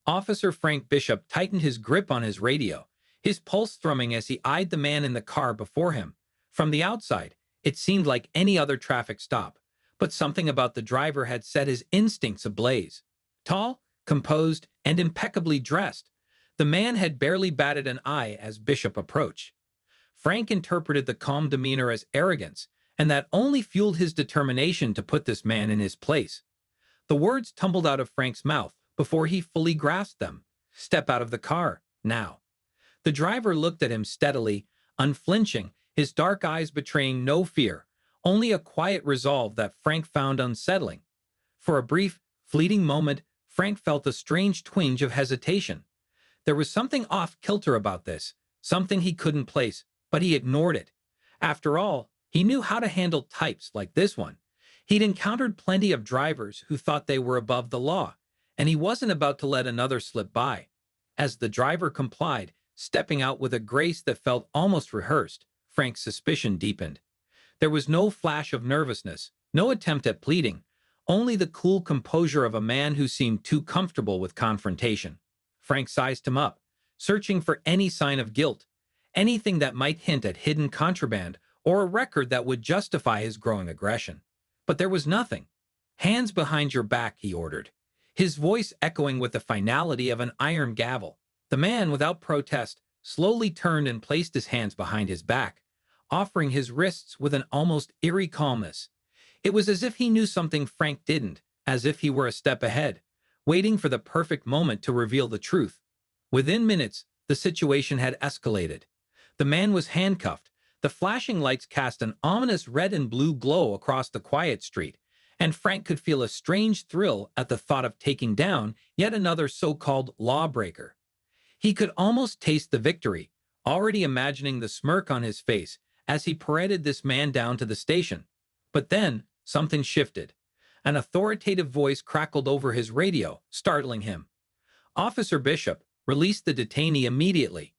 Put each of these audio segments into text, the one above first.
Officer Frank Bishop tightened his grip on his radio, his pulse thrumming as he eyed the man in the car before him. From the outside, it seemed like any other traffic stop, but something about the driver had set his instincts ablaze. Tall, composed, and impeccably dressed, the man had barely batted an eye as Bishop approached. Frank interpreted the calm demeanor as arrogance, and that only fueled his determination to put this man in his place. The words tumbled out of Frank's mouth before he fully grasped them. "Step out of the car, now." The driver looked at him steadily, unflinching, his dark eyes betraying no fear, only a quiet resolve that Frank found unsettling. For a brief, fleeting moment, Frank felt a strange twinge of hesitation. There was something off-kilter about this, something he couldn't place, but he ignored it. After all, he knew how to handle types like this one. He'd encountered plenty of drivers who thought they were above the law, and he wasn't about to let another slip by. As the driver complied, stepping out with a grace that felt almost rehearsed, Frank's suspicion deepened. There was no flash of nervousness, no attempt at pleading, only the cool composure of a man who seemed too comfortable with confrontation. Frank sized him up, searching for any sign of guilt, anything that might hint at hidden contraband or a record that would justify his growing aggression. But there was nothing. "Hands behind your back," he ordered, his voice echoing with the finality of an iron gavel. The man, without protest, slowly turned and placed his hands behind his back, offering his wrists with an almost eerie calmness. It was as if he knew something Frank didn't, as if he were a step ahead, waiting for the perfect moment to reveal the truth. Within minutes, the situation had escalated. The man was handcuffed. The flashing lights cast an ominous red and blue glow across the quiet street, and Frank could feel a strange thrill at the thought of taking down yet another so-called lawbreaker. He could almost taste the victory, already imagining the smirk on his face as he paraded this man down to the station. But then, something shifted. An authoritative voice crackled over his radio, startling him. "Officer Bishop, release the detainee immediately."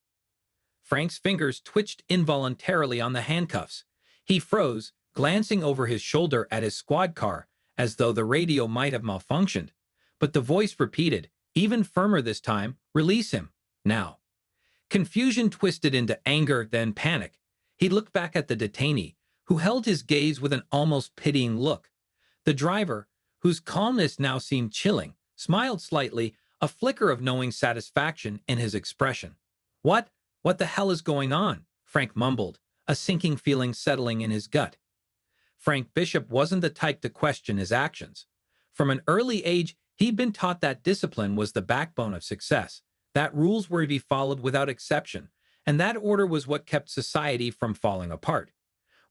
Frank's fingers twitched involuntarily on the handcuffs. He froze, glancing over his shoulder at his squad car, as though the radio might have malfunctioned. But the voice repeated, even firmer this time, "Release him, now." Confusion twisted into anger, then panic. He looked back at the detainee, who held his gaze with an almost pitying look. The driver, whose calmness now seemed chilling, smiled slightly, a flicker of knowing satisfaction in his expression. What the hell is going on?" Frank mumbled, a sinking feeling settling in his gut. Frank Bishop wasn't the type to question his actions. From an early age, he'd been taught that discipline was the backbone of success, that rules were to be followed without exception, and that order was what kept society from falling apart.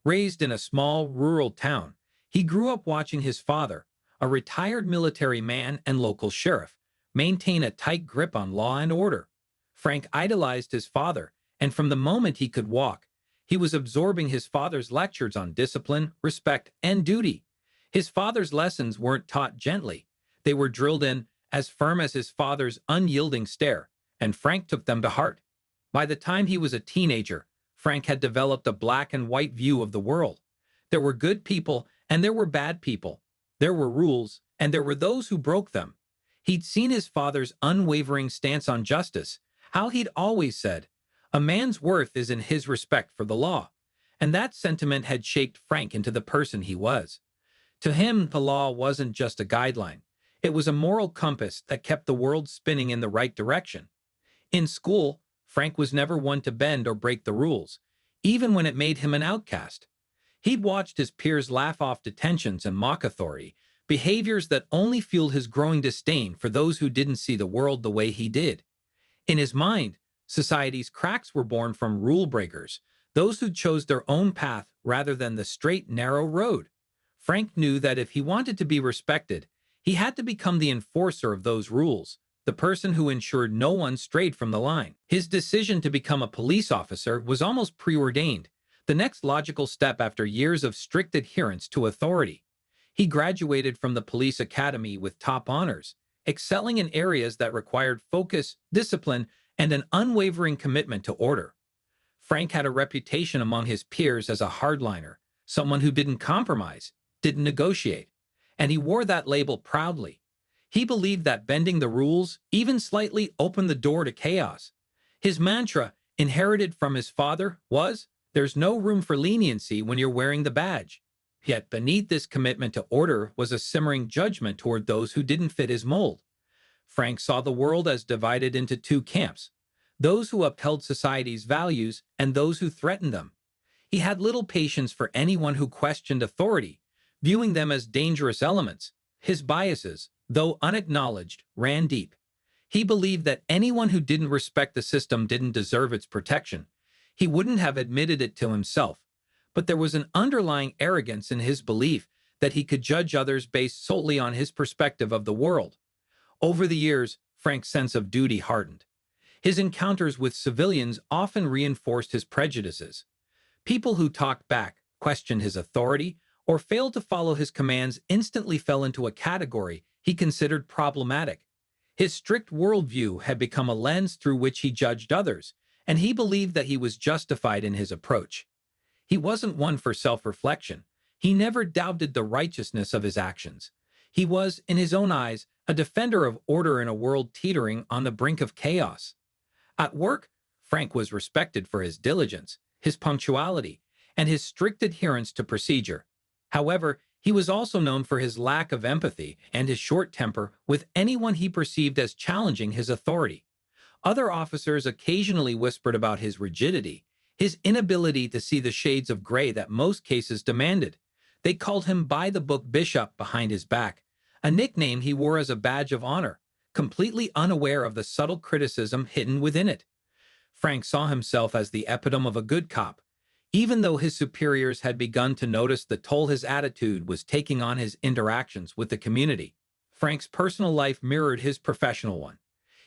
Raised in a small, rural town, he grew up watching his father, a retired military man and local sheriff, maintain a tight grip on law and order. Frank idolized his father, and from the moment he could walk, he was absorbing his father's lectures on discipline, respect, and duty. His father's lessons weren't taught gently. They were drilled in, as firm as his father's unyielding stare, and Frank took them to heart. By the time he was a teenager, Frank had developed a black and white view of the world. There were good people, and there were bad people. There were rules, and there were those who broke them. He'd seen his father's unwavering stance on justice, how he'd always said, "A man's worth is in his respect for the law," and that sentiment had shaped Frank into the person he was. To him, the law wasn't just a guideline. It was a moral compass that kept the world spinning in the right direction. In school, Frank was never one to bend or break the rules, even when it made him an outcast. He'd watched his peers laugh off detentions and mock authority, behaviors that only fueled his growing disdain for those who didn't see the world the way he did. In his mind, society's cracks were born from rule breakers, those who chose their own path rather than the straight, narrow road. Frank knew that if he wanted to be respected, he had to become the enforcer of those rules, the person who ensured no one strayed from the line. His decision to become a police officer was almost preordained, the next logical step after years of strict adherence to authority. He graduated from the police academy with top honors, excelling in areas that required focus, discipline, and an unwavering commitment to order. Frank had a reputation among his peers as a hardliner, someone who didn't compromise, didn't negotiate, and he wore that label proudly. He believed that bending the rules, even slightly, opened the door to chaos. His mantra, inherited from his father, was, "There's no room for leniency when you're wearing the badge." Yet beneath this commitment to order was a simmering judgment toward those who didn't fit his mold. Frank saw the world as divided into two camps: those who upheld society's values and those who threatened them. He had little patience for anyone who questioned authority, viewing them as dangerous elements. His biases, though unacknowledged, ran deep. He believed that anyone who didn't respect the system didn't deserve its protection. He wouldn't have admitted it to himself, but there was an underlying arrogance in his belief that he could judge others based solely on his perspective of the world. Over the years, Frank's sense of duty hardened. His encounters with civilians often reinforced his prejudices. People who talked back, questioned his authority, or failed to follow his commands instantly fell into a category he considered problematic. His strict worldview had become a lens through which he judged others, and he believed that he was justified in his approach. He wasn't one for self-reflection. He never doubted the righteousness of his actions. He was, in his own eyes, a defender of order in a world teetering on the brink of chaos. At work, Frank was respected for his diligence, his punctuality, and his strict adherence to procedure. However, he was also known for his lack of empathy and his short temper with anyone he perceived as challenging his authority. Other officers occasionally whispered about his rigidity, his inability to see the shades of gray that most cases demanded. They called him by-the-book bishop behind his back, a nickname he wore as a badge of honor, completely unaware of the subtle criticism hidden within it. Frank saw himself as the epitome of a good cop, even though his superiors had begun to notice the toll his attitude was taking on his interactions with the community. Frank's personal life mirrored his professional one.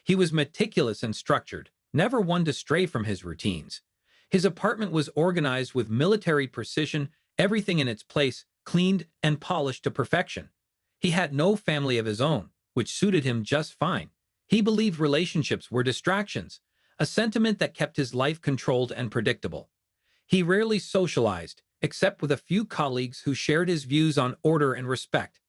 He was meticulous and structured, never one to stray from his routines. His apartment was organized with military precision, everything in its place, cleaned and polished to perfection. He had no family of his own, which suited him just fine. He believed relationships were distractions, a sentiment that kept his life controlled and predictable. He rarely socialized, except with a few colleagues who shared his views on order and respect.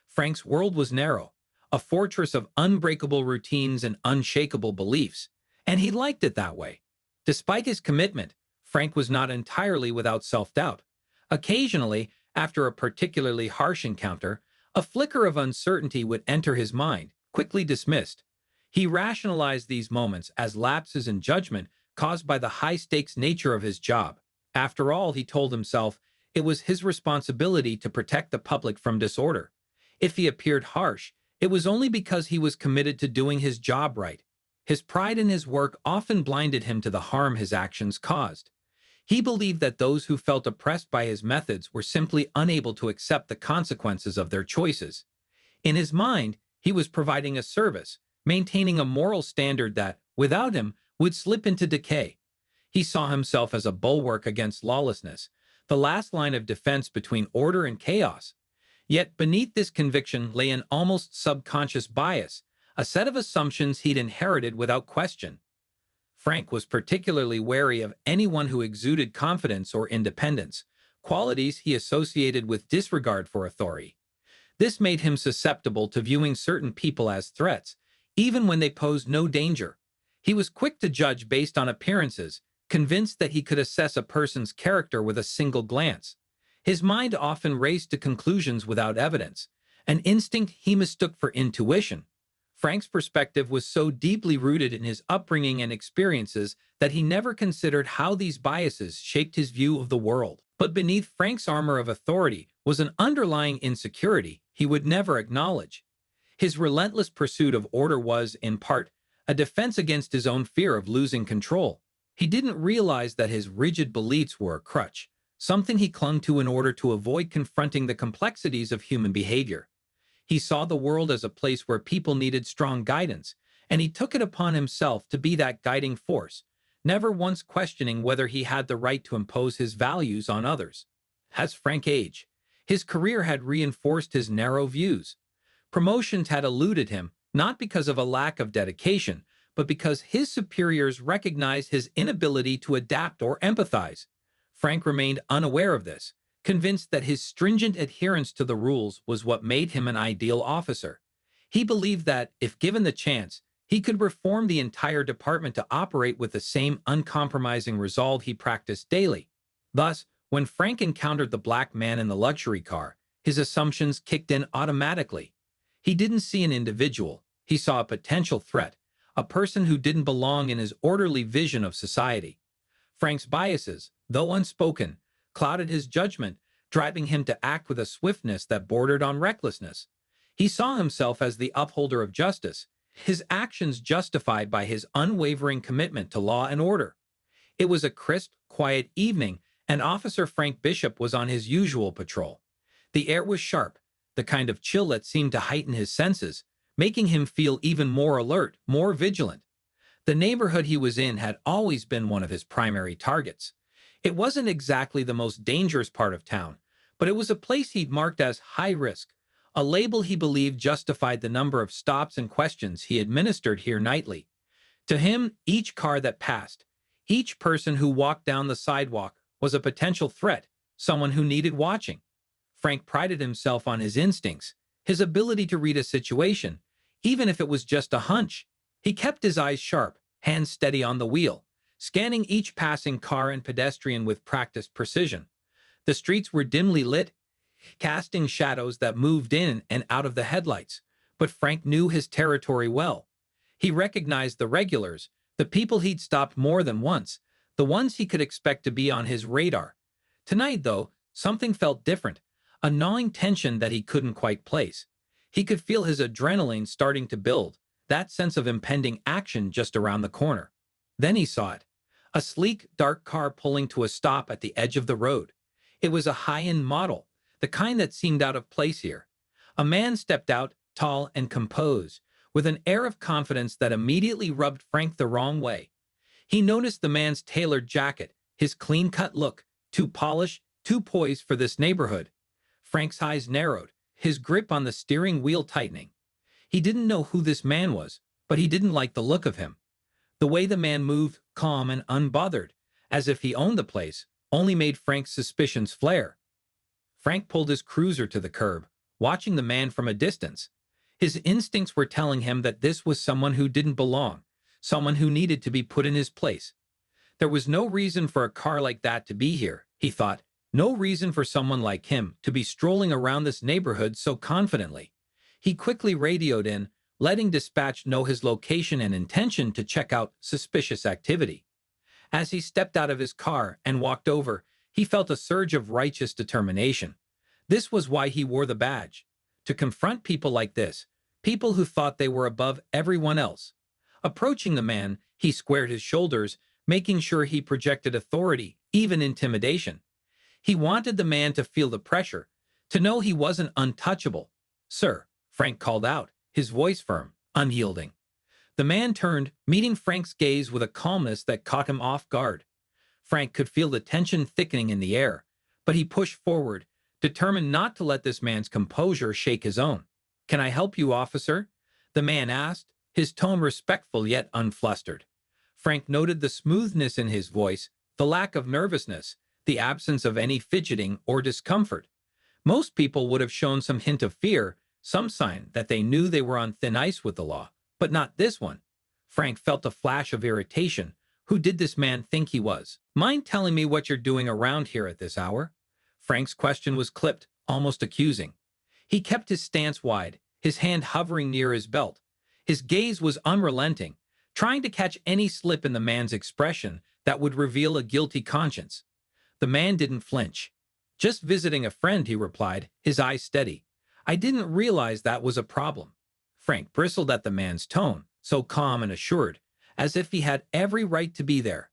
Frank's world was narrow, a fortress of unbreakable routines and unshakable beliefs, and he liked it that way. Despite his commitment, Frank was not entirely without self-doubt. Occasionally, after a particularly harsh encounter, a flicker of uncertainty would enter his mind, quickly dismissed. He rationalized these moments as lapses in judgment caused by the high-stakes nature of his job. After all, he told himself, it was his responsibility to protect the public from disorder. If he appeared harsh, it was only because he was committed to doing his job right. His pride in his work often blinded him to the harm his actions caused. He believed that those who felt oppressed by his methods were simply unable to accept the consequences of their choices. In his mind, he was providing a service, maintaining a moral standard that, without him, would slip into decay. He saw himself as a bulwark against lawlessness, the last line of defense between order and chaos. Yet beneath this conviction lay an almost subconscious bias, a set of assumptions he'd inherited without question. Frank was particularly wary of anyone who exuded confidence or independence, qualities he associated with disregard for authority. This made him susceptible to viewing certain people as threats, even when they posed no danger. He was quick to judge based on appearances, convinced that he could assess a person's character with a single glance. His mind often raced to conclusions without evidence, an instinct he mistook for intuition. Frank's perspective was so deeply rooted in his upbringing and experiences that he never considered how these biases shaped his view of the world. But beneath Frank's armor of authority was an underlying insecurity he would never acknowledge. His relentless pursuit of order was, in part, a defense against his own fear of losing control. He didn't realize that his rigid beliefs were a crutch, something he clung to in order to avoid confronting the complexities of human behavior. He saw the world as a place where people needed strong guidance, and he took it upon himself to be that guiding force, never once questioning whether he had the right to impose his values on others. As Frank aged, his career had reinforced his narrow views. Promotions had eluded him, not because of a lack of dedication, but because his superiors recognized his inability to adapt or empathize. Frank remained unaware of this, convinced that his stringent adherence to the rules was what made him an ideal officer. He believed that, if given the chance, he could reform the entire department to operate with the same uncompromising resolve he practiced daily. Thus, when Frank encountered the black man in the luxury car, his assumptions kicked in automatically. He didn't see an individual, he saw a potential threat, a person who didn't belong in his orderly vision of society. Frank's biases, though unspoken, clouded his judgment, driving him to act with a swiftness that bordered on recklessness. He saw himself as the upholder of justice, his actions justified by his unwavering commitment to law and order. It was a crisp, quiet evening, and Officer Frank Bishop was on his usual patrol. The air was sharp, the kind of chill that seemed to heighten his senses, making him feel even more alert, more vigilant. The neighborhood he was in had always been one of his primary targets. It wasn't exactly the most dangerous part of town, but it was a place he'd marked as high risk, a label he believed justified the number of stops and questions he administered here nightly. To him, each car that passed, each person who walked down the sidewalk was a potential threat, someone who needed watching. Frank prided himself on his instincts, his ability to read a situation, even if it was just a hunch. He kept his eyes sharp, hands steady on the wheel, scanning each passing car and pedestrian with practiced precision. The streets were dimly lit, casting shadows that moved in and out of the headlights, but Frank knew his territory well. He recognized the regulars, the people he'd stopped more than once, the ones he could expect to be on his radar. Tonight, though, something felt different, a gnawing tension that he couldn't quite place. He could feel his adrenaline starting to build, that sense of impending action just around the corner. Then he saw it. A sleek, dark car pulling to a stop at the edge of the road. It was a high-end model, the kind that seemed out of place here. A man stepped out, tall and composed, with an air of confidence that immediately rubbed Frank the wrong way. He noticed the man's tailored jacket, his clean-cut look, too polished, too poised for this neighborhood. Frank's eyes narrowed, his grip on the steering wheel tightening. He didn't know who this man was, but he didn't like the look of him. The way the man moved, calm and unbothered, as if he owned the place, only made Frank's suspicions flare. Frank pulled his cruiser to the curb, watching the man from a distance. His instincts were telling him that this was someone who didn't belong, someone who needed to be put in his place. There was no reason for a car like that to be here, he thought, no reason for someone like him to be strolling around this neighborhood so confidently. He quickly radioed in, letting dispatch know his location and intention to check out suspicious activity. As he stepped out of his car and walked over, he felt a surge of righteous determination. This was why he wore the badge. To confront people like this, people who thought they were above everyone else. Approaching the man, he squared his shoulders, making sure he projected authority, even intimidation. He wanted the man to feel the pressure, to know he wasn't untouchable. "Sir," Frank called out, his voice firm, unyielding. The man turned, meeting Frank's gaze with a calmness that caught him off guard. Frank could feel the tension thickening in the air, but he pushed forward, determined not to let this man's composure shake his own. "Can I help you, officer?" the man asked, his tone respectful yet unflustered. Frank noted the smoothness in his voice, the lack of nervousness, the absence of any fidgeting or discomfort. Most people would have shown some hint of fear, some sign that they knew they were on thin ice with the law, but not this one. Frank felt a flash of irritation. Who did this man think he was? "Mind telling me what you're doing around here at this hour?" Frank's question was clipped, almost accusing. He kept his stance wide, his hand hovering near his belt. His gaze was unrelenting, trying to catch any slip in the man's expression that would reveal a guilty conscience. The man didn't flinch. "Just visiting a friend," he replied, his eyes steady. "I didn't realize that was a problem." Frank bristled at the man's tone, so calm and assured, as if he had every right to be there.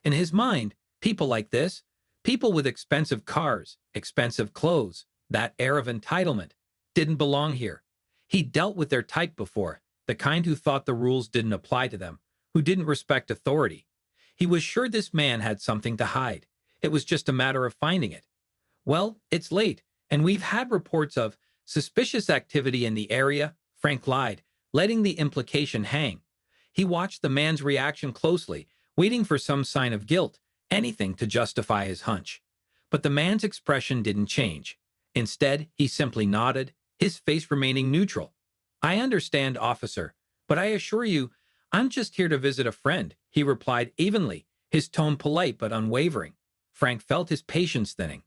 In his mind, people like this, people with expensive cars, expensive clothes, that air of entitlement, didn't belong here. He'd dealt with their type before, the kind who thought the rules didn't apply to them, who didn't respect authority. He was sure this man had something to hide. It was just a matter of finding it. "Well, it's late, and we've had reports of suspicious activity in the area," Frank lied, letting the implication hang. He watched the man's reaction closely, waiting for some sign of guilt, anything to justify his hunch. But the man's expression didn't change. Instead, he simply nodded, his face remaining neutral. "I understand, officer, but I assure you, I'm just here to visit a friend," he replied evenly, his tone polite but unwavering. Frank felt his patience thinning.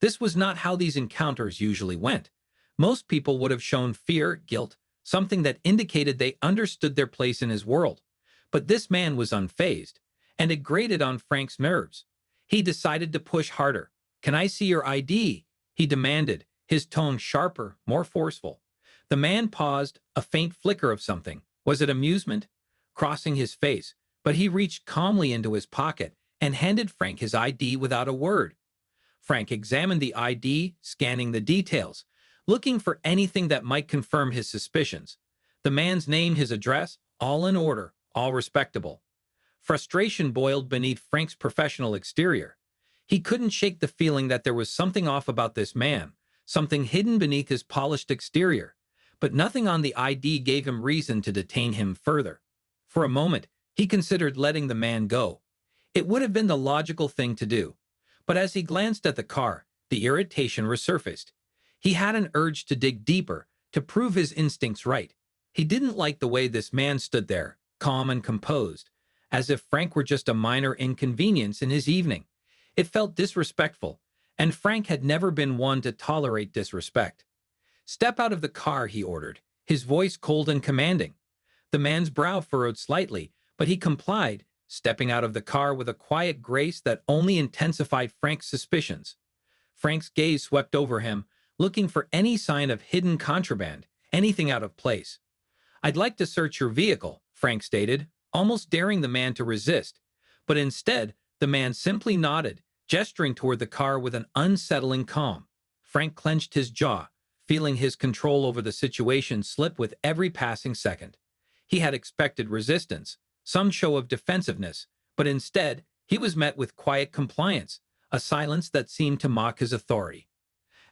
This was not how these encounters usually went. Most people would have shown fear, guilt, something that indicated they understood their place in his world. But this man was unfazed, and it grated on Frank's nerves. He decided to push harder. "Can I see your ID?" he demanded, his tone sharper, more forceful. The man paused, a faint flicker of something. Was it amusement? Crossing his face, but he reached calmly into his pocket and handed Frank his ID without a word. Frank examined the ID, scanning the details, looking for anything that might confirm his suspicions. The man's name, his address, all in order, all respectable. Frustration boiled beneath Frank's professional exterior. He couldn't shake the feeling that there was something off about this man, something hidden beneath his polished exterior. But nothing on the ID gave him reason to detain him further. For a moment, he considered letting the man go. It would have been the logical thing to do. But as he glanced at the car, the irritation resurfaced. He had an urge to dig deeper, to prove his instincts right. He didn't like the way this man stood there, calm and composed, as if Frank were just a minor inconvenience in his evening. It felt disrespectful, and Frank had never been one to tolerate disrespect. "Step out of the car," he ordered, his voice cold and commanding. The man's brow furrowed slightly, but he complied, stepping out of the car with a quiet grace that only intensified Frank's suspicions. Frank's gaze swept over him, looking for any sign of hidden contraband, anything out of place. "I'd like to search your vehicle," Frank stated, almost daring the man to resist. But instead, the man simply nodded, gesturing toward the car with an unsettling calm. Frank clenched his jaw, feeling his control over the situation slip with every passing second. He had expected resistance, some show of defensiveness, but instead, he was met with quiet compliance, a silence that seemed to mock his authority.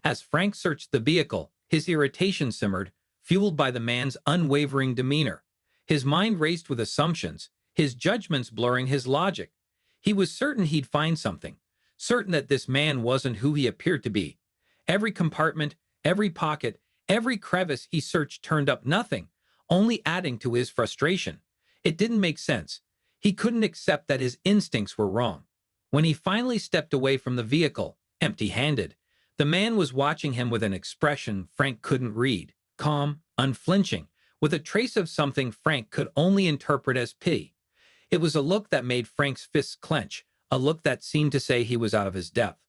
As Frank searched the vehicle, his irritation simmered, fueled by the man's unwavering demeanor. His mind raced with assumptions, his judgments blurring his logic. He was certain he'd find something, certain that this man wasn't who he appeared to be. Every compartment, every pocket, every crevice he searched turned up nothing, only adding to his frustration. It didn't make sense. He couldn't accept that his instincts were wrong. When he finally stepped away from the vehicle, empty-handed, the man was watching him with an expression Frank couldn't read, calm, unflinching, with a trace of something Frank could only interpret as pity. It was a look that made Frank's fists clench, a look that seemed to say he was out of his depth.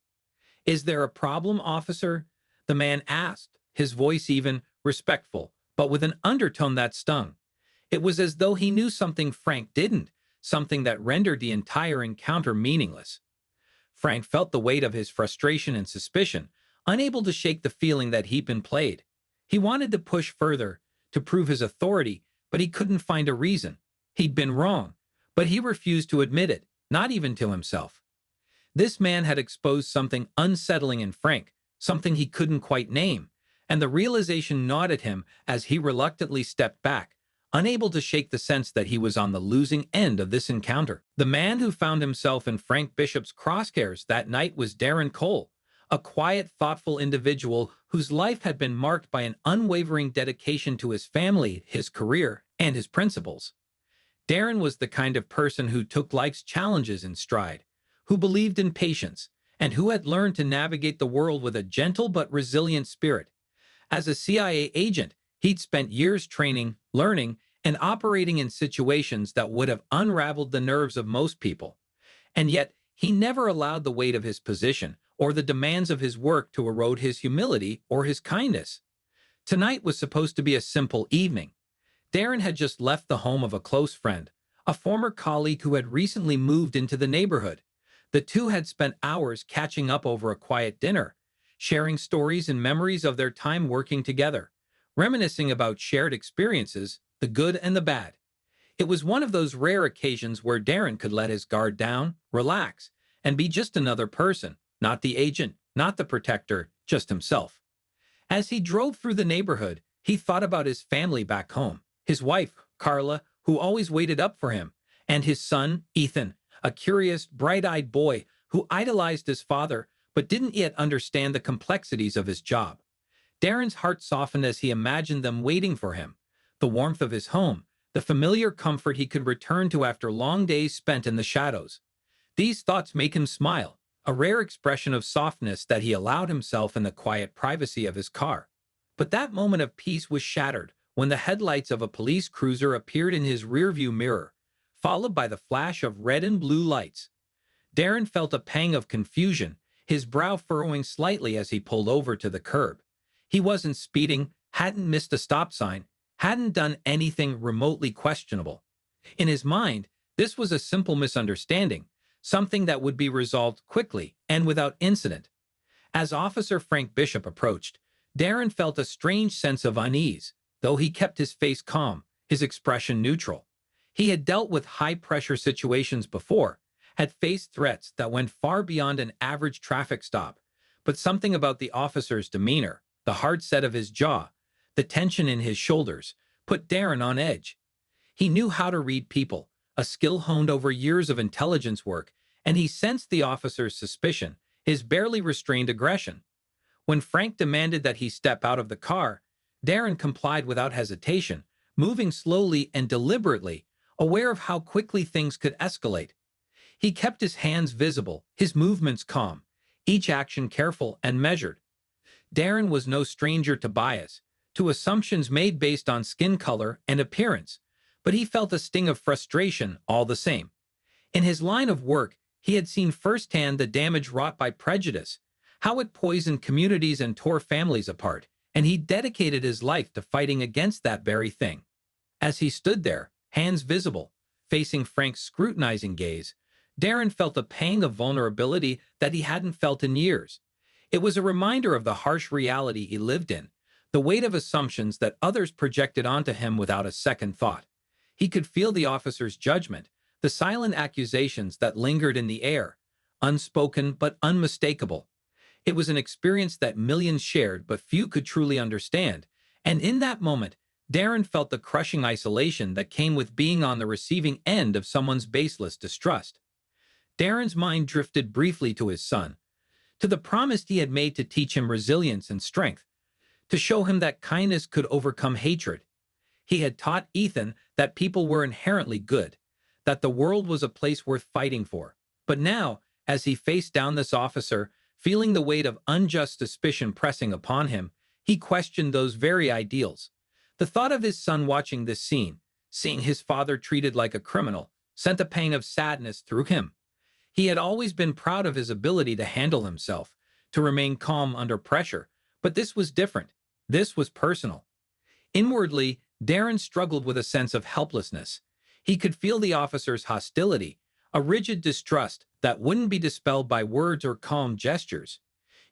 "Is there a problem, officer?" the man asked, his voice even, respectful, but with an undertone that stung. It was as though he knew something Frank didn't, something that rendered the entire encounter meaningless. Frank felt the weight of his frustration and suspicion, unable to shake the feeling that he'd been played. He wanted to push further, to prove his authority, but he couldn't find a reason. He'd been wrong, but he refused to admit it, not even to himself. This man had exposed something unsettling in Frank, something he couldn't quite name, and the realization gnawed at him as he reluctantly stepped back, unable to shake the sense that he was on the losing end of this encounter. The man who found himself in Frank Bishop's crosshairs that night was Darren Cole, a quiet, thoughtful individual whose life had been marked by an unwavering dedication to his family, his career, and his principles. Darren was the kind of person who took life's challenges in stride, who believed in patience, and who had learned to navigate the world with a gentle but resilient spirit. As a CIA agent, he'd spent years training, learning, and operating in situations that would have unraveled the nerves of most people. And yet, he never allowed the weight of his position or the demands of his work to erode his humility or his kindness. Tonight was supposed to be a simple evening. Darren had just left the home of a close friend, a former colleague who had recently moved into the neighborhood. The two had spent hours catching up over a quiet dinner, sharing stories and memories of their time working together, reminiscing about shared experiences, the good and the bad. It was one of those rare occasions where Darren could let his guard down, relax, and be just another person, not the agent, not the protector, just himself. As he drove through the neighborhood, he thought about his family back home, his wife, Carla, who always waited up for him, and his son, Ethan, a curious, bright-eyed boy who idolized his father but didn't yet understand the complexities of his job. Darren's heart softened as he imagined them waiting for him, the warmth of his home, the familiar comfort he could return to after long days spent in the shadows. These thoughts make him smile, a rare expression of softness that he allowed himself in the quiet privacy of his car. But that moment of peace was shattered when the headlights of a police cruiser appeared in his rearview mirror, followed by the flash of red and blue lights. Darren felt a pang of confusion, his brow furrowing slightly as he pulled over to the curb. He wasn't speeding, hadn't missed a stop sign, hadn't done anything remotely questionable. In his mind, this was a simple misunderstanding, something that would be resolved quickly and without incident. As Officer Frank Bishop approached, Darren felt a strange sense of unease, though he kept his face calm, his expression neutral. He had dealt with high-pressure situations before, had faced threats that went far beyond an average traffic stop, but something about the officer's demeanor, the hard set of his jaw, the tension in his shoulders, put Darren on edge. He knew how to read people, a skill honed over years of intelligence work, and he sensed the officer's suspicion, his barely restrained aggression. When Frank demanded that he step out of the car, Darren complied without hesitation, moving slowly and deliberately, aware of how quickly things could escalate. He kept his hands visible, his movements calm, each action careful and measured. Darren was no stranger to bias, to assumptions made based on skin color and appearance, but he felt a sting of frustration all the same. In his line of work, he had seen firsthand the damage wrought by prejudice, how it poisoned communities and tore families apart, and he dedicated his life to fighting against that very thing. As he stood there, hands visible, facing Frank's scrutinizing gaze, Darren felt a pang of vulnerability that he hadn't felt in years. It was a reminder of the harsh reality he lived in, the weight of assumptions that others projected onto him without a second thought. He could feel the officer's judgment, the silent accusations that lingered in the air, unspoken but unmistakable. It was an experience that millions shared but few could truly understand, and in that moment, Darren felt the crushing isolation that came with being on the receiving end of someone's baseless distrust. Darren's mind drifted briefly to his son, to the promise he had made to teach him resilience and strength, to show him that kindness could overcome hatred. He had taught Ethan that people were inherently good, that the world was a place worth fighting for. But now, as he faced down this officer, feeling the weight of unjust suspicion pressing upon him, he questioned those very ideals. The thought of his son watching this scene, seeing his father treated like a criminal, sent a pang of sadness through him. He had always been proud of his ability to handle himself, to remain calm under pressure, but this was different. This was personal. Inwardly, Darren struggled with a sense of helplessness. He could feel the officer's hostility, a rigid distrust that wouldn't be dispelled by words or calm gestures.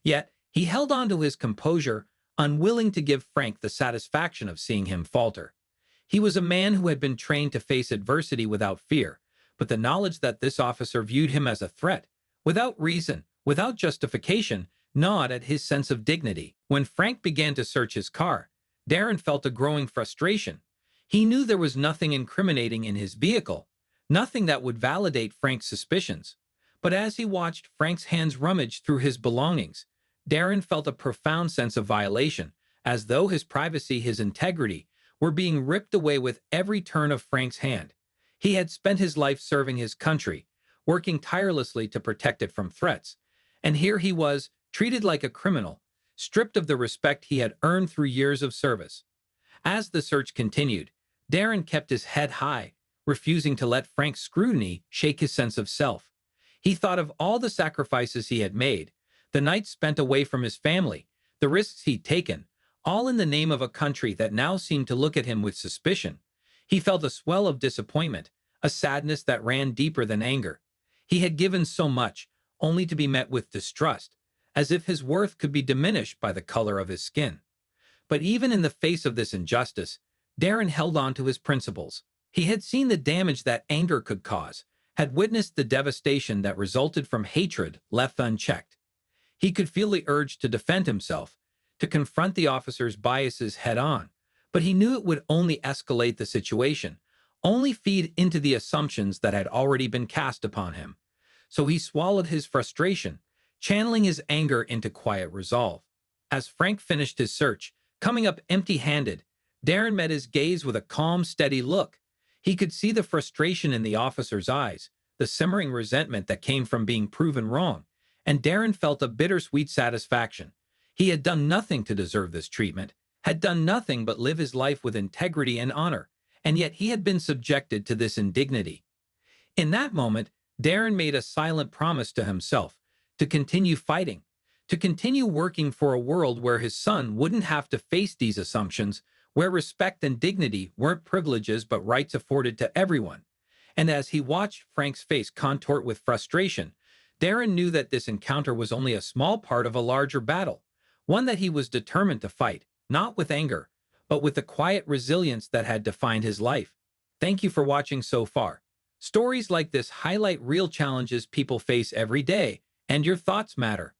Yet, he held on to his composure, unwilling to give Frank the satisfaction of seeing him falter. He was a man who had been trained to face adversity without fear, but the knowledge that this officer viewed him as a threat, without reason, without justification, gnawed at his sense of dignity. When Frank began to search his car, Darren felt a growing frustration. He knew there was nothing incriminating in his vehicle, nothing that would validate Frank's suspicions. But as he watched Frank's hands rummage through his belongings, Darren felt a profound sense of violation, as though his privacy, his integrity, were being ripped away with every turn of Frank's hand. He had spent his life serving his country, working tirelessly to protect it from threats, and here he was, treated like a criminal, stripped of the respect he had earned through years of service. As the search continued, Darren kept his head high, refusing to let Frank's scrutiny shake his sense of self. He thought of all the sacrifices he had made, the nights spent away from his family, the risks he'd taken, all in the name of a country that now seemed to look at him with suspicion. He felt a swell of disappointment, a sadness that ran deeper than anger. He had given so much, only to be met with distrust, as if his worth could be diminished by the color of his skin. But even in the face of this injustice, Darren held on to his principles. He had seen the damage that anger could cause, had witnessed the devastation that resulted from hatred left unchecked. He could feel the urge to defend himself, to confront the officer's biases head-on, but he knew it would only escalate the situation, only feed into the assumptions that had already been cast upon him. So he swallowed his frustration, channeling his anger into quiet resolve. As Frank finished his search, coming up empty-handed, Darren met his gaze with a calm, steady look. He could see the frustration in the officer's eyes, the simmering resentment that came from being proven wrong, and Darren felt a bittersweet satisfaction. He had done nothing to deserve this treatment, had done nothing but live his life with integrity and honor, and yet he had been subjected to this indignity. In that moment, Darren made a silent promise to himself to continue fighting, to continue working for a world where his son wouldn't have to face these assumptions, where respect and dignity weren't privileges but rights afforded to everyone. And as he watched Frank's face contort with frustration, Darren knew that this encounter was only a small part of a larger battle, one that he was determined to fight, not with anger, but with the quiet resilience that had defined his life. Thank you for watching so far. Stories like this highlight real challenges people face every day, and your thoughts matter.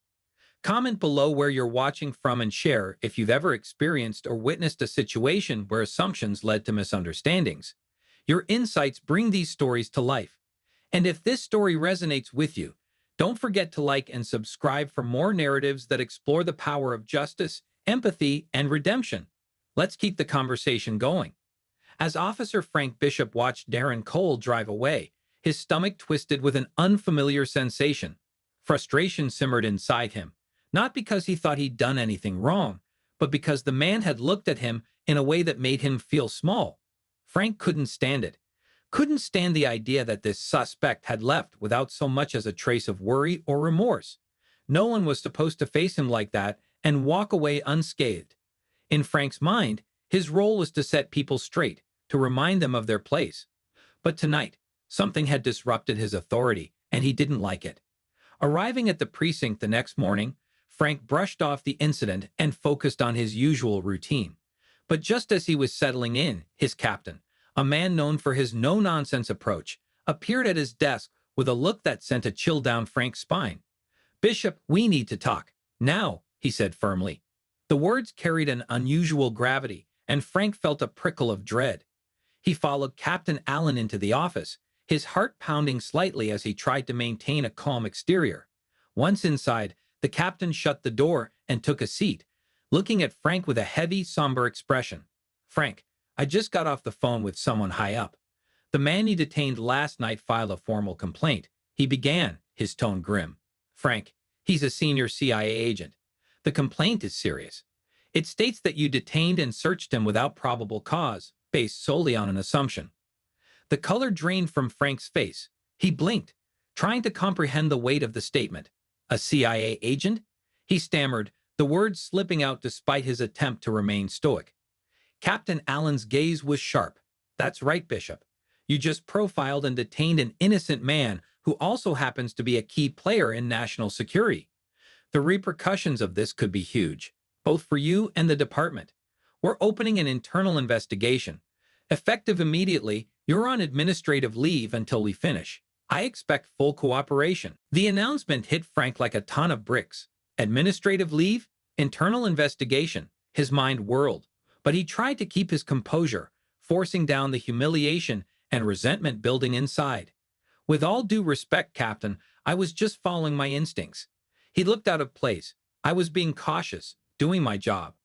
Comment below where you're watching from and share if you've ever experienced or witnessed a situation where assumptions led to misunderstandings. Your insights bring these stories to life. And if this story resonates with you, don't forget to like and subscribe for more narratives that explore the power of justice, empathy, and redemption. Let's keep the conversation going. As Officer Frank Bishop watched Darren Cole drive away, his stomach twisted with an unfamiliar sensation. Frustration simmered inside him, not because he thought he'd done anything wrong, but because the man had looked at him in a way that made him feel small. Frank couldn't stand it. Couldn't stand the idea that this suspect had left without so much as a trace of worry or remorse. No one was supposed to face him like that and walk away unscathed. In Frank's mind, his role was to set people straight, to remind them of their place. But tonight, something had disrupted his authority, and he didn't like it. Arriving at the precinct the next morning, Frank brushed off the incident and focused on his usual routine. But just as he was settling in, his captain, a man known for his no-nonsense approach, appeared at his desk with a look that sent a chill down Frank's spine. "Bishop, we need to talk. Now," he said firmly. The words carried an unusual gravity, and Frank felt a prickle of dread. He followed Captain Allen into the office, his heart pounding slightly as he tried to maintain a calm exterior. Once inside, the captain shut the door and took a seat, looking at Frank with a heavy, somber expression. "Frank, I just got off the phone with someone high up. The man you detained last night filed a formal complaint," he began, his tone grim. "Frank, he's a senior CIA agent. The complaint is serious. It states that you detained and searched him without probable cause, based solely on an assumption." The color drained from Frank's face. He blinked, trying to comprehend the weight of the statement. "A CIA agent?" he stammered, the words slipping out despite his attempt to remain stoic. Captain Allen's gaze was sharp. "That's right, Bishop. You just profiled and detained an innocent man who also happens to be a key player in national security. The repercussions of this could be huge, both for you and the department. We're opening an internal investigation. Effective immediately, you're on administrative leave until we finish. I expect full cooperation." The announcement hit Frank like a ton of bricks. Administrative leave? Internal investigation? His mind whirled, but he tried to keep his composure, forcing down the humiliation and resentment building inside. "With all due respect, Captain, I was just following my instincts." He looked out of place. "I was being cautious, doing my job."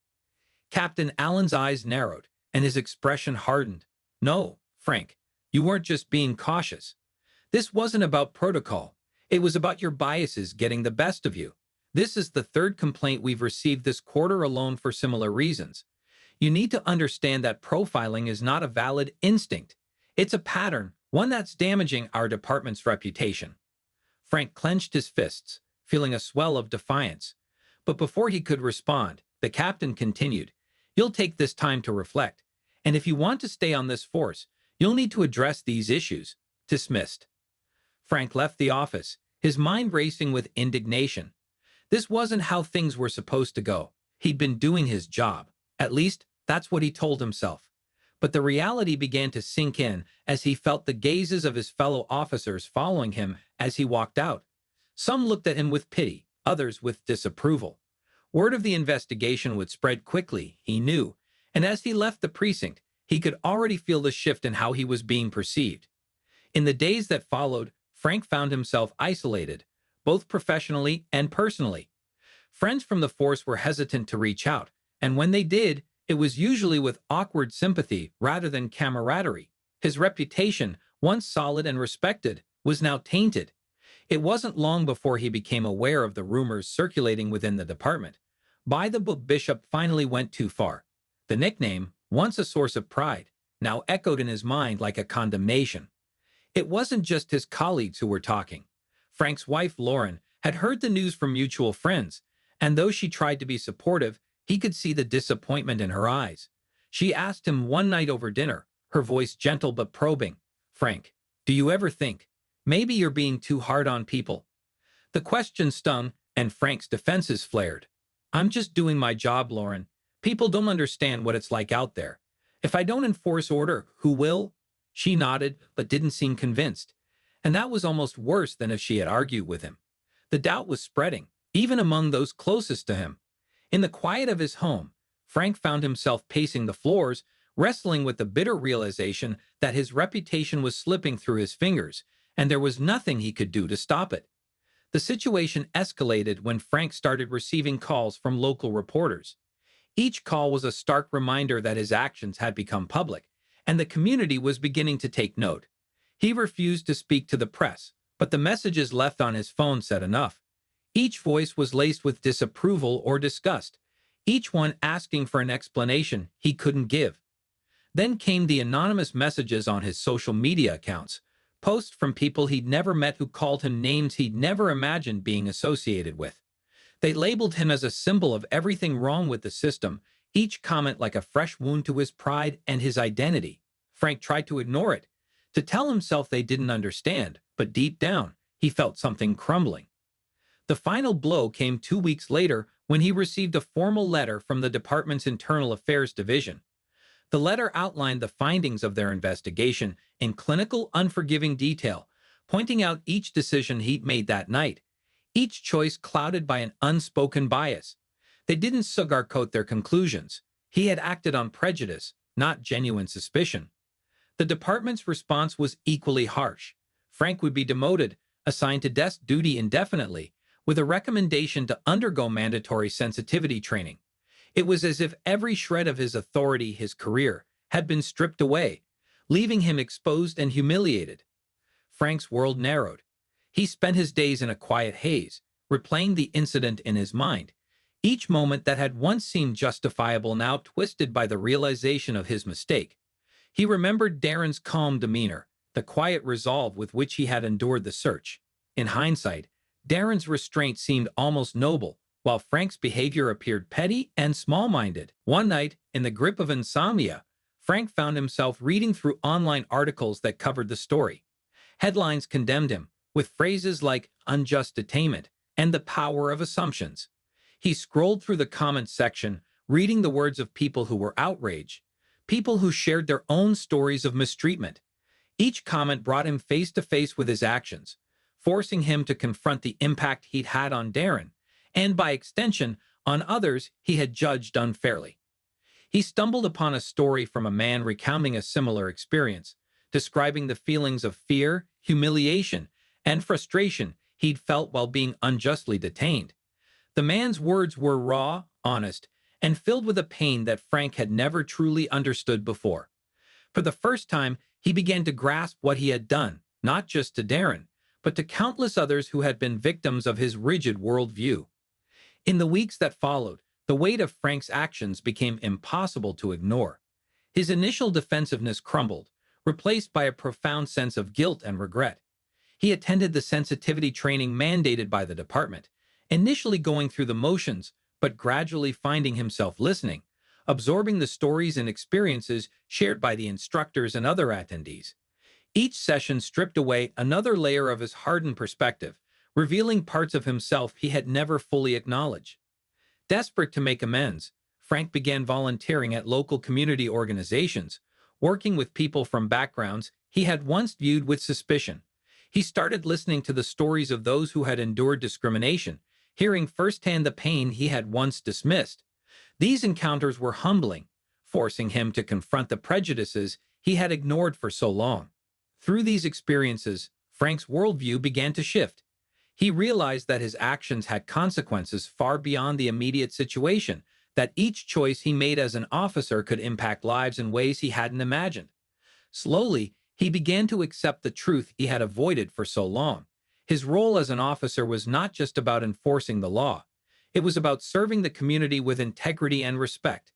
Captain Allen's eyes narrowed, and his expression hardened. "No, Frank, you weren't just being cautious. This wasn't about protocol. It was about your biases getting the best of you. This is the third complaint we've received this quarter alone for similar reasons. You need to understand that profiling is not a valid instinct. It's a pattern, one that's damaging our department's reputation." Frank clenched his fists, feeling a swell of defiance. But before he could respond, the captain continued, "You'll take this time to reflect, and if you want to stay on this force, you'll need to address these issues." Dismissed. Frank left the office, his mind racing with indignation. This wasn't how things were supposed to go. He'd been doing his job. At least, that's what he told himself. But the reality began to sink in as he felt the gazes of his fellow officers following him as he walked out. Some looked at him with pity, others with disapproval. Word of the investigation would spread quickly, he knew, and as he left the precinct, he could already feel the shift in how he was being perceived. In the days that followed, Frank found himself isolated, both professionally and personally. Friends from the force were hesitant to reach out, and when they did, It was usually with awkward sympathy rather than camaraderie. His reputation, once solid and respected, was now tainted. It wasn't long before he became aware of the rumors circulating within the department. By the book, Bishop finally went too far. The nickname, once a source of pride, now echoed in his mind like a condemnation. It wasn't just his colleagues who were talking. Frank's wife, Lauren, had heard the news from mutual friends, and though she tried to be supportive, he could see the disappointment in her eyes. She asked him one night over dinner, her voice gentle but probing, "Frank, do you ever think, maybe you're being too hard on people?" The question stung, and Frank's defenses flared. "I'm just doing my job, Lauren. People don't understand what it's like out there. If I don't enforce order, who will?" She nodded, but didn't seem convinced. And that was almost worse than if she had argued with him. The doubt was spreading, even among those closest to him. In the quiet of his home, Frank found himself pacing the floors, wrestling with the bitter realization that his reputation was slipping through his fingers, and there was nothing he could do to stop it. The situation escalated when Frank started receiving calls from local reporters. Each call was a stark reminder that his actions had become public, and the community was beginning to take note. He refused to speak to the press, but the messages left on his phone said enough. Each voice was laced with disapproval or disgust, each one asking for an explanation he couldn't give. Then came the anonymous messages on his social media accounts, posts from people he'd never met who called him names he'd never imagined being associated with. They labeled him as a symbol of everything wrong with the system, each comment like a fresh wound to his pride and his identity. Frank tried to ignore it, to tell himself they didn't understand, but deep down, he felt something crumbling. The final blow came 2 weeks later when he received a formal letter from the department's Internal Affairs Division. The letter outlined the findings of their investigation in clinical, unforgiving detail, pointing out each decision he'd made that night, each choice clouded by an unspoken bias. They didn't sugarcoat their conclusions. He had acted on prejudice, not genuine suspicion. The department's response was equally harsh. Frank would be demoted, assigned to desk duty indefinitely, with a recommendation to undergo mandatory sensitivity training. It was as if every shred of his authority, his career, had been stripped away, leaving him exposed and humiliated. Frank's world narrowed. He spent his days in a quiet haze, replaying the incident in his mind, each moment that had once seemed justifiable now twisted by the realization of his mistake. He remembered Darren's calm demeanor, the quiet resolve with which he had endured the search. In hindsight, Darren's restraint seemed almost noble, while Frank's behavior appeared petty and small-minded. One night, in the grip of insomnia, Frank found himself reading through online articles that covered the story. Headlines condemned him, with phrases like unjust detainment and the power of assumptions. He scrolled through the comments section, reading the words of people who were outraged, people who shared their own stories of mistreatment. Each comment brought him face to face with his actions, forcing him to confront the impact he'd had on Darren, and by extension, on others he had judged unfairly. He stumbled upon a story from a man recounting a similar experience, describing the feelings of fear, humiliation, and frustration he'd felt while being unjustly detained. The man's words were raw, honest, and filled with a pain that Frank had never truly understood before. For the first time, he began to grasp what he had done, not just to Darren, but to countless others who had been victims of his rigid worldview. In the weeks that followed, the weight of Frank's actions became impossible to ignore. His initial defensiveness crumbled, replaced by a profound sense of guilt and regret. He attended the sensitivity training mandated by the department, initially going through the motions, but gradually finding himself listening, absorbing the stories and experiences shared by the instructors and other attendees. Each session stripped away another layer of his hardened perspective, revealing parts of himself he had never fully acknowledged. Desperate to make amends, Frank began volunteering at local community organizations, working with people from backgrounds he had once viewed with suspicion. He started listening to the stories of those who had endured discrimination, hearing firsthand the pain he had once dismissed. These encounters were humbling, forcing him to confront the prejudices he had ignored for so long. Through these experiences, Frank's worldview began to shift. He realized that his actions had consequences far beyond the immediate situation, that each choice he made as an officer could impact lives in ways he hadn't imagined. Slowly, he began to accept the truth he had avoided for so long. His role as an officer was not just about enforcing the law. It was about serving the community with integrity and respect.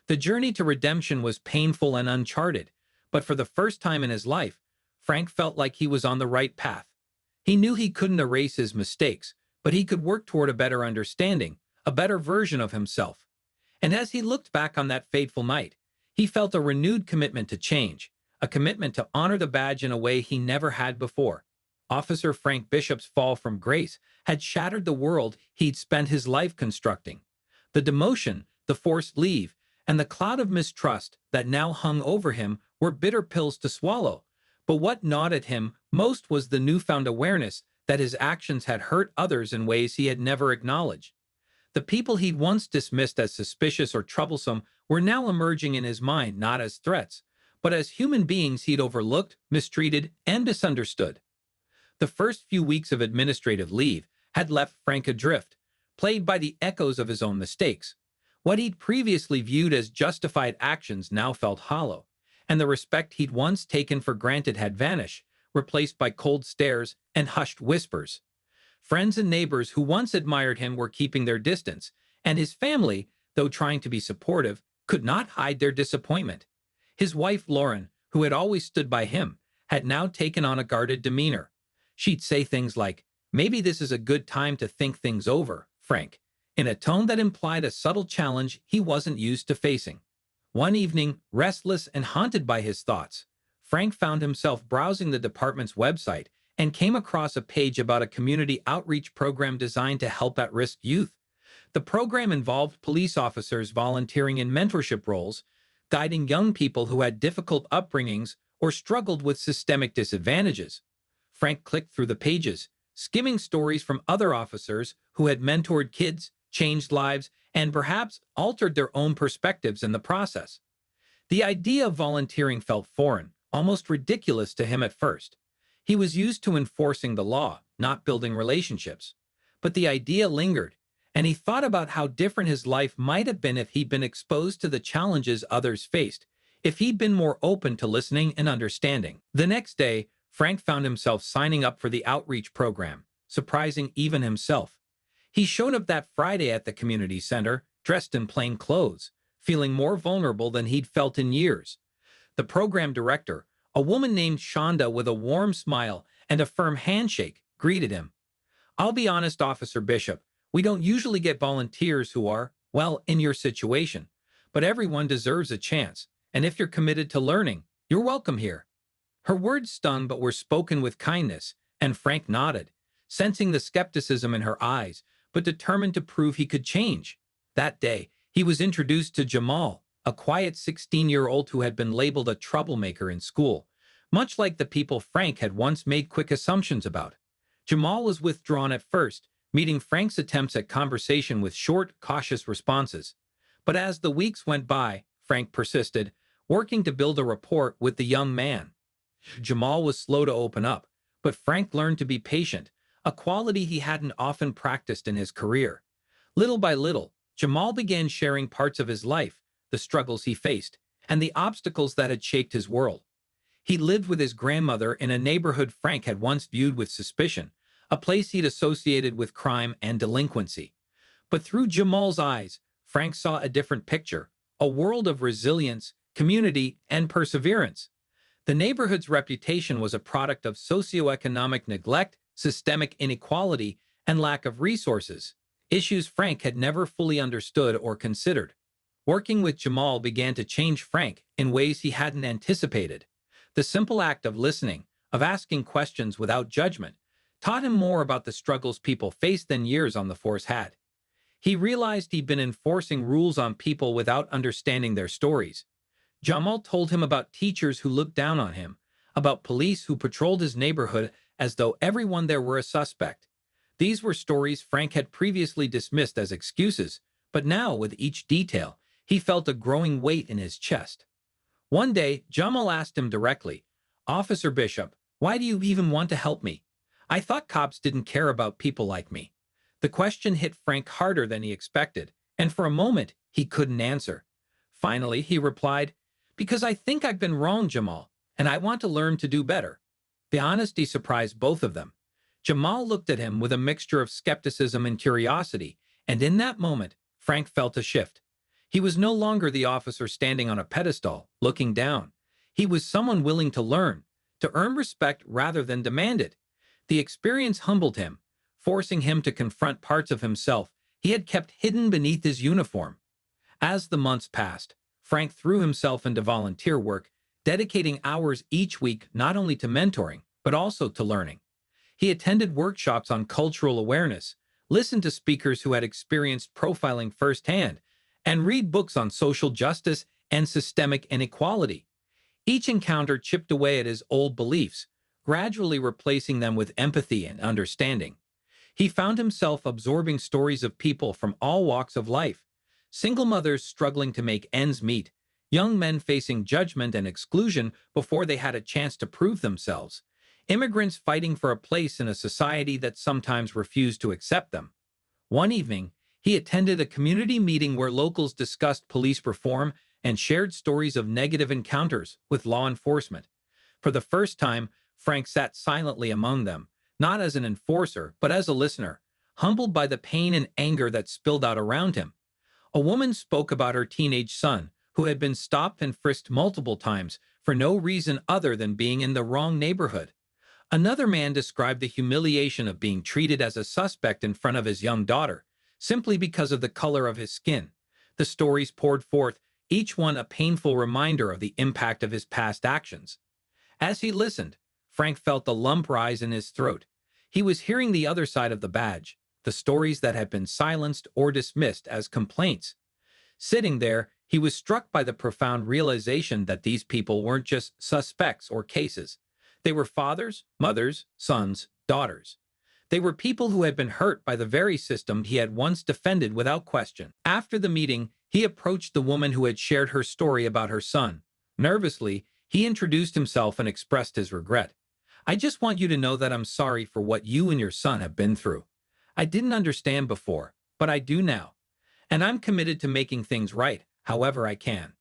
The journey to redemption was painful and uncharted, but for the first time in his life, Frank felt like he was on the right path. He knew he couldn't erase his mistakes, but he could work toward a better understanding, a better version of himself. And as he looked back on that fateful night, he felt a renewed commitment to change, a commitment to honor the badge in a way he never had before. Officer Frank Bishop's fall from grace had shattered the world he'd spent his life constructing. The demotion, the forced leave, and the cloud of mistrust that now hung over him were bitter pills to swallow. But what gnawed at him most was the newfound awareness that his actions had hurt others in ways he had never acknowledged. The people he'd once dismissed as suspicious or troublesome were now emerging in his mind not as threats, but as human beings he'd overlooked, mistreated, and misunderstood. The first few weeks of administrative leave had left Frank adrift, plagued by the echoes of his own mistakes. What he'd previously viewed as justified actions now felt hollow, and the respect he'd once taken for granted had vanished, replaced by cold stares and hushed whispers. Friends and neighbors who once admired him were keeping their distance, and his family, though trying to be supportive, could not hide their disappointment. His wife, Lauren, who had always stood by him, had now taken on a guarded demeanor. She'd say things like, "Maybe this is a good time to think things over, Frank," in a tone that implied a subtle challenge he wasn't used to facing. One evening, restless and haunted by his thoughts, Frank found himself browsing the department's website and came across a page about a community outreach program designed to help at-risk youth. The program involved police officers volunteering in mentorship roles, guiding young people who had difficult upbringings or struggled with systemic disadvantages. Frank clicked through the pages, skimming stories from other officers who had mentored kids, changed lives, and perhaps altered their own perspectives in the process. The idea of volunteering felt foreign, almost ridiculous to him at first. He was used to enforcing the law, not building relationships. But the idea lingered, and he thought about how different his life might have been if he'd been exposed to the challenges others faced, if he'd been more open to listening and understanding. The next day, Frank found himself signing up for the outreach program, surprising even himself. He showed up that Friday at the community center, dressed in plain clothes, feeling more vulnerable than he'd felt in years. The program director, a woman named Shonda with a warm smile and a firm handshake, greeted him. "I'll be honest, Officer Bishop, we don't usually get volunteers who are, well, in your situation. But everyone deserves a chance, and if you're committed to learning, you're welcome here." Her words stung but were spoken with kindness, and Frank nodded, sensing the skepticism in her eyes, but determined to prove he could change. That day, he was introduced to Jamal, a quiet 16-year-old who had been labeled a troublemaker in school, much like the people Frank had once made quick assumptions about. Jamal was withdrawn at first, meeting Frank's attempts at conversation with short, cautious responses. But as the weeks went by, Frank persisted, working to build a rapport with the young man. Jamal was slow to open up, but Frank learned to be patient, a quality he hadn't often practiced in his career. Little by little, Jamal began sharing parts of his life, the struggles he faced, and the obstacles that had shaped his world. He lived with his grandmother in a neighborhood Frank had once viewed with suspicion, a place he'd associated with crime and delinquency. But through Jamal's eyes, Frank saw a different picture, a world of resilience, community, and perseverance. The neighborhood's reputation was a product of socioeconomic neglect, systemic inequality, and lack of resources, issues Frank had never fully understood or considered. Working with Jamal began to change Frank in ways he hadn't anticipated. The simple act of listening, of asking questions without judgment, taught him more about the struggles people faced than years on the force had. He realized he'd been enforcing rules on people without understanding their stories. Jamal told him about teachers who looked down on him, about police who patrolled his neighborhood as though everyone there were a suspect. These were stories Frank had previously dismissed as excuses, but now, with each detail, he felt a growing weight in his chest. One day, Jamal asked him directly, "Officer Bishop, why do you even want to help me? I thought cops didn't care about people like me." The question hit Frank harder than he expected, and for a moment he couldn't answer. Finally, he replied, "Because I think I've been wrong, Jamal, and I want to learn to do better." The honesty surprised both of them. Jamal looked at him with a mixture of skepticism and curiosity, and in that moment, Frank felt a shift. He was no longer the officer standing on a pedestal, looking down. He was someone willing to learn, to earn respect rather than demand it. The experience humbled him, forcing him to confront parts of himself he had kept hidden beneath his uniform. As the months passed, Frank threw himself into volunteer work, dedicating hours each week not only to mentoring, but also to learning. He attended workshops on cultural awareness, listened to speakers who had experienced profiling firsthand, and read books on social justice and systemic inequality. Each encounter chipped away at his old beliefs, gradually replacing them with empathy and understanding. He found himself absorbing stories of people from all walks of life: single mothers struggling to make ends meet, young men facing judgment and exclusion before they had a chance to prove themselves, immigrants fighting for a place in a society that sometimes refused to accept them. One evening, he attended a community meeting where locals discussed police reform and shared stories of negative encounters with law enforcement. For the first time, Frank sat silently among them, not as an enforcer, but as a listener, humbled by the pain and anger that spilled out around him. A woman spoke about her teenage son, who had been stopped and frisked multiple times for no reason other than being in the wrong neighborhood. Another man described the humiliation of being treated as a suspect in front of his young daughter, simply because of the color of his skin. The stories poured forth, each one a painful reminder of the impact of his past actions. As he listened, Frank felt a lump rise in his throat. He was hearing the other side of the badge, the stories that had been silenced or dismissed as complaints. Sitting there, he was struck by the profound realization that these people weren't just suspects or cases. They were fathers, mothers, sons, daughters. They were people who had been hurt by the very system he had once defended without question. After the meeting, he approached the woman who had shared her story about her son. Nervously, he introduced himself and expressed his regret. "I just want you to know that I'm sorry for what you and your son have been through. I didn't understand before, but I do now. And I'm committed to making things right, however I can."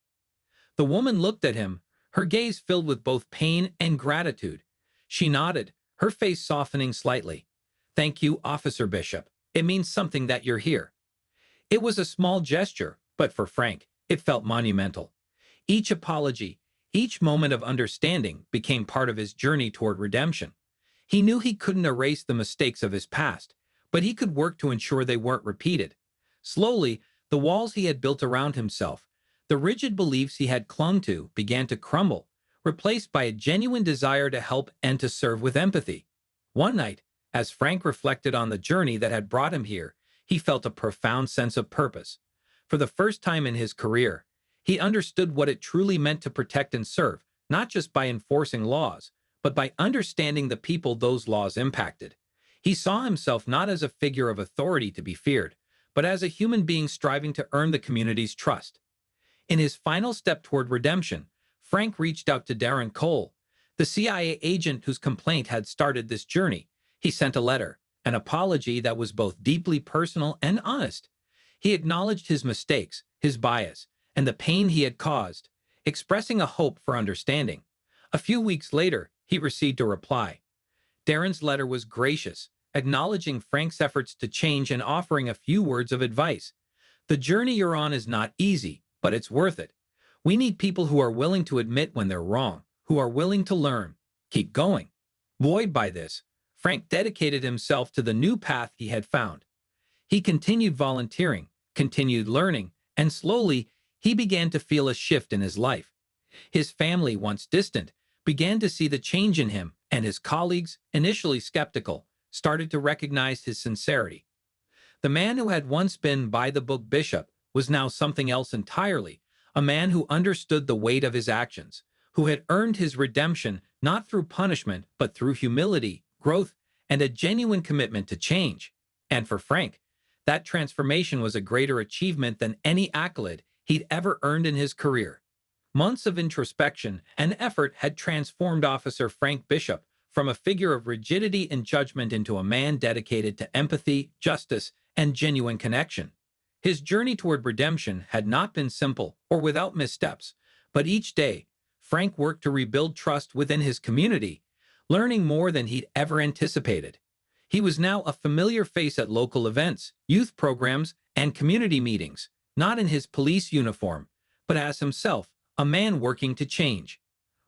The woman looked at him, her gaze filled with both pain and gratitude. She nodded, her face softening slightly. "Thank you, Officer Bishop. It means something that you're here." It was a small gesture, but for Frank, it felt monumental. Each apology, each moment of understanding became part of his journey toward redemption. He knew he couldn't erase the mistakes of his past, but he could work to ensure they weren't repeated. Slowly, the walls he had built around himself, the rigid beliefs he had clung to, began to crumble, replaced by a genuine desire to help and to serve with empathy. One night, as Frank reflected on the journey that had brought him here, he felt a profound sense of purpose. For the first time in his career, he understood what it truly meant to protect and serve, not just by enforcing laws, but by understanding the people those laws impacted. He saw himself not as a figure of authority to be feared, but as a human being striving to earn the community's trust. In his final step toward redemption, Frank reached out to Darren Cole, the CIA agent whose complaint had started this journey. He sent a letter, an apology that was both deeply personal and honest. He acknowledged his mistakes, his bias, and the pain he had caused, expressing a hope for understanding. A few weeks later, he received a reply. Darren's letter was gracious, acknowledging Frank's efforts to change and offering a few words of advice. "The journey you're on is not easy, but it's worth it. We need people who are willing to admit when they're wrong, who are willing to learn. Keep going." Buoyed by this, Frank dedicated himself to the new path he had found. He continued volunteering, continued learning, and slowly, he began to feel a shift in his life. His family, once distant, began to see the change in him, and his colleagues, initially skeptical, started to recognize his sincerity. The man who had once been by-the-book bishop was now something else entirely, a man who understood the weight of his actions, who had earned his redemption not through punishment but through humility, growth, and a genuine commitment to change. And for Frank, that transformation was a greater achievement than any accolade he'd ever earned in his career. Months of introspection and effort had transformed Officer Frank Bishop from a figure of rigidity and judgment into a man dedicated to empathy, justice, and genuine connection. His journey toward redemption had not been simple or without missteps, but each day, Frank worked to rebuild trust within his community, learning more than he'd ever anticipated. He was now a familiar face at local events, youth programs, and community meetings, not in his police uniform, but as himself, a man working to change.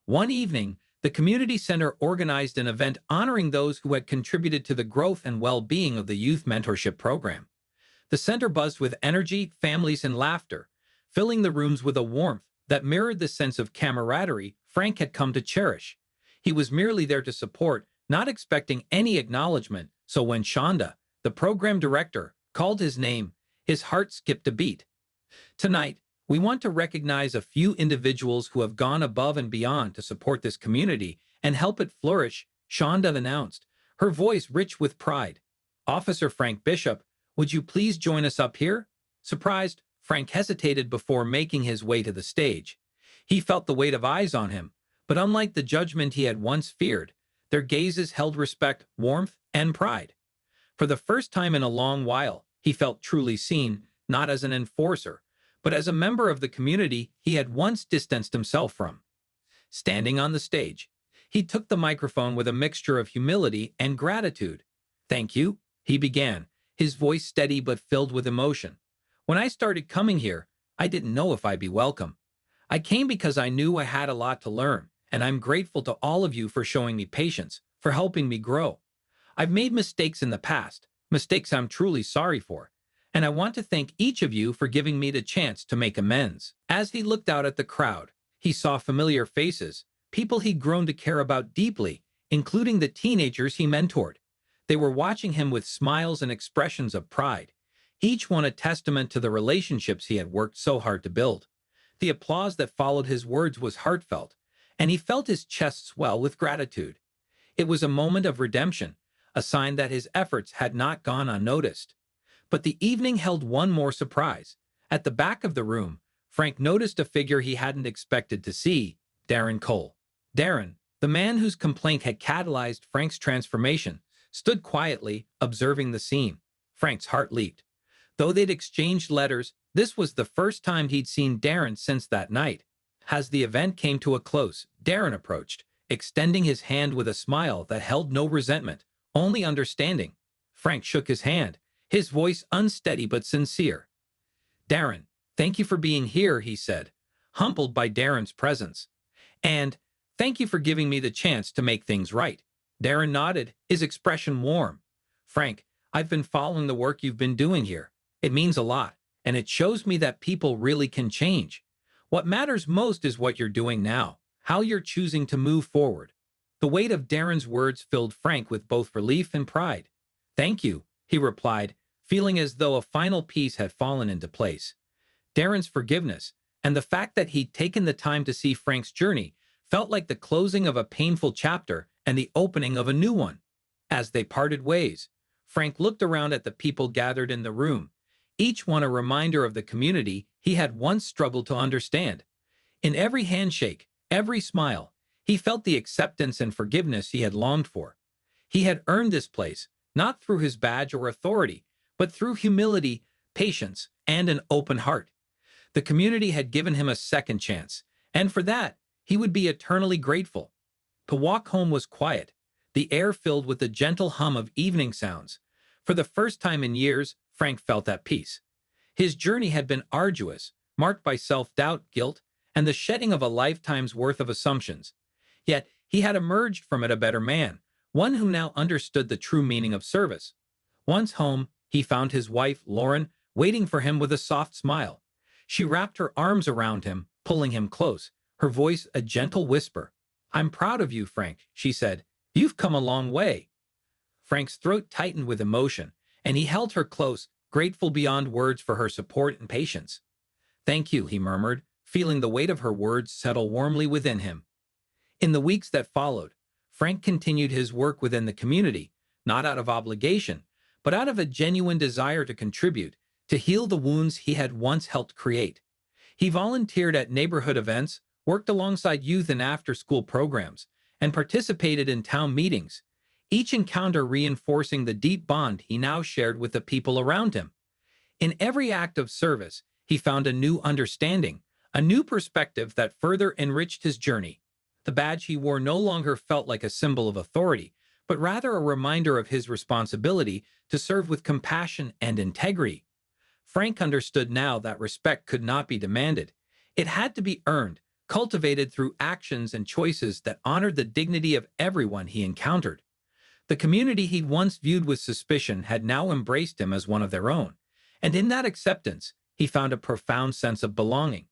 One evening, the community center organized an event honoring those who had contributed to the growth and well-being of the youth mentorship program. The center buzzed with energy, families, and laughter, filling the rooms with a warmth that mirrored the sense of camaraderie Frank had come to cherish. He was merely there to support, not expecting any acknowledgement, so when Shonda, the program director, called his name, his heart skipped a beat. Tonight, we want to recognize a few individuals who have gone above and beyond to support this community and help it flourish, Shonda announced, her voice rich with pride. Officer Frank Bishop, would you please join us up here? Surprised, Frank hesitated before making his way to the stage. He felt the weight of eyes on him, but unlike the judgment he had once feared, their gazes held respect, warmth, and pride. For the first time in a long while, he felt truly seen, not as an enforcer, but as a member of the community he had once distanced himself from. Standing on the stage, he took the microphone with a mixture of humility and gratitude. "Thank you," he began, his voice steady but filled with emotion. "When I started coming here, I didn't know if I'd be welcome. I came because I knew I had a lot to learn, and I'm grateful to all of you for showing me patience, for helping me grow. I've made mistakes in the past, mistakes I'm truly sorry for, and I want to thank each of you for giving me the chance to make amends." As he looked out at the crowd, he saw familiar faces, people he'd grown to care about deeply, including the teenagers he mentored. They were watching him with smiles and expressions of pride, each one a testament to the relationships he had worked so hard to build. The applause that followed his words was heartfelt, and he felt his chest swell with gratitude. It was a moment of redemption, a sign that his efforts had not gone unnoticed. But the evening held one more surprise. At the back of the room, Frank noticed a figure he hadn't expected to see, Darren Cole. Darren, the man whose complaint had catalyzed Frank's transformation, stood quietly, observing the scene. Frank's heart leaped. Though they'd exchanged letters, this was the first time he'd seen Darren since that night. As the event came to a close, Darren approached, extending his hand with a smile that held no resentment, only understanding. Frank shook his hand, his voice unsteady but sincere. "Darren, thank you for being here," he said, humbled by Darren's presence. "And thank you for giving me the chance to make things right." Darren nodded, his expression warm. "Frank, I've been following the work you've been doing here. It means a lot, and it shows me that people really can change. What matters most is what you're doing now, how you're choosing to move forward." The weight of Darren's words filled Frank with both relief and pride. "Thank you," he replied, feeling as though a final piece had fallen into place. Darren's forgiveness, and the fact that he'd taken the time to see Frank's journey, felt like the closing of a painful chapter and the opening of a new one. As they parted ways, Frank looked around at the people gathered in the room, each one a reminder of the community he had once struggled to understand. In every handshake, every smile, he felt the acceptance and forgiveness he had longed for. He had earned this place, not through his badge or authority, but through humility, patience, and an open heart. The community had given him a second chance, and for that, he would be eternally grateful. The walk home was quiet, the air filled with the gentle hum of evening sounds. For the first time in years, Frank felt at peace. His journey had been arduous, marked by self-doubt, guilt, and the shedding of a lifetime's worth of assumptions. Yet, he had emerged from it a better man, one who now understood the true meaning of service. Once home, he found his wife, Lauren, waiting for him with a soft smile. She wrapped her arms around him, pulling him close, her voice a gentle whisper. "I'm proud of you, Frank," she said. "You've come a long way." Frank's throat tightened with emotion, and he held her close, grateful beyond words for her support and patience. "Thank you," he murmured, feeling the weight of her words settle warmly within him. In the weeks that followed, Frank continued his work within the community, not out of obligation, but out of a genuine desire to contribute, to heal the wounds he had once helped create. He volunteered at neighborhood events, worked alongside youth in after-school programs, and participated in town meetings, each encounter reinforcing the deep bond he now shared with the people around him. In every act of service, he found a new understanding, a new perspective that further enriched his journey. The badge he wore no longer felt like a symbol of authority, but rather a reminder of his responsibility to serve with compassion and integrity. Frank understood now that respect could not be demanded. It had to be earned, cultivated through actions and choices that honored the dignity of everyone he encountered. The community he'd once viewed with suspicion had now embraced him as one of their own, and in that acceptance, he found a profound sense of belonging.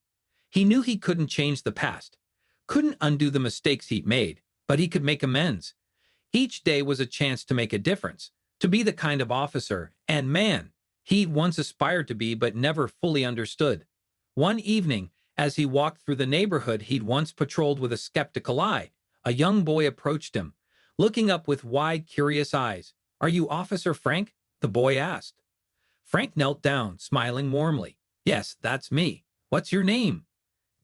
He knew he couldn't change the past, couldn't undo the mistakes he'd made, but he could make amends. Each day was a chance to make a difference, to be the kind of officer and man he once aspired to be but never fully understood. One evening, as he walked through the neighborhood he'd once patrolled with a skeptical eye, a young boy approached him, looking up with wide, curious eyes. "Are you Officer Frank?" the boy asked. Frank knelt down, smiling warmly. "Yes, that's me. What's your name?"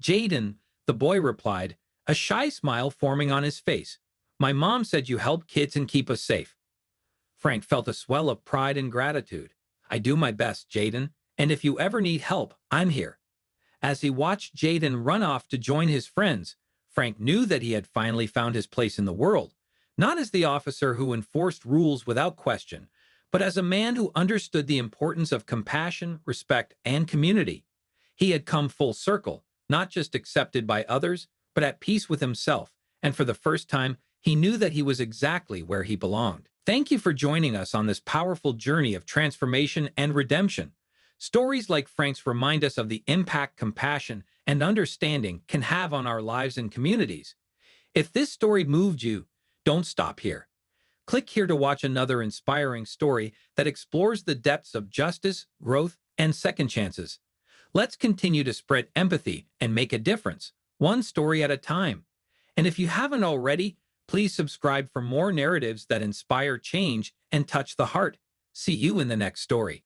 "Jaden," the boy replied, a shy smile forming on his face. "My mom said you help kids and keep us safe." Frank felt a swell of pride and gratitude. "I do my best, Jaden, and if you ever need help, I'm here." As he watched Jaden run off to join his friends, Frank knew that he had finally found his place in the world, not as the officer who enforced rules without question, but as a man who understood the importance of compassion, respect, and community. He had come full circle, not just accepted by others, but at peace with himself, and for the first time, he knew that he was exactly where he belonged. Thank you for joining us on this powerful journey of transformation and redemption. Stories like Frank's remind us of the impact compassion and understanding can have on our lives and communities. If this story moved you, don't stop here. Click here to watch another inspiring story that explores the depths of justice, growth, and second chances. Let's continue to spread empathy and make a difference, one story at a time. And if you haven't already, please subscribe for more narratives that inspire change and touch the heart. See you in the next story.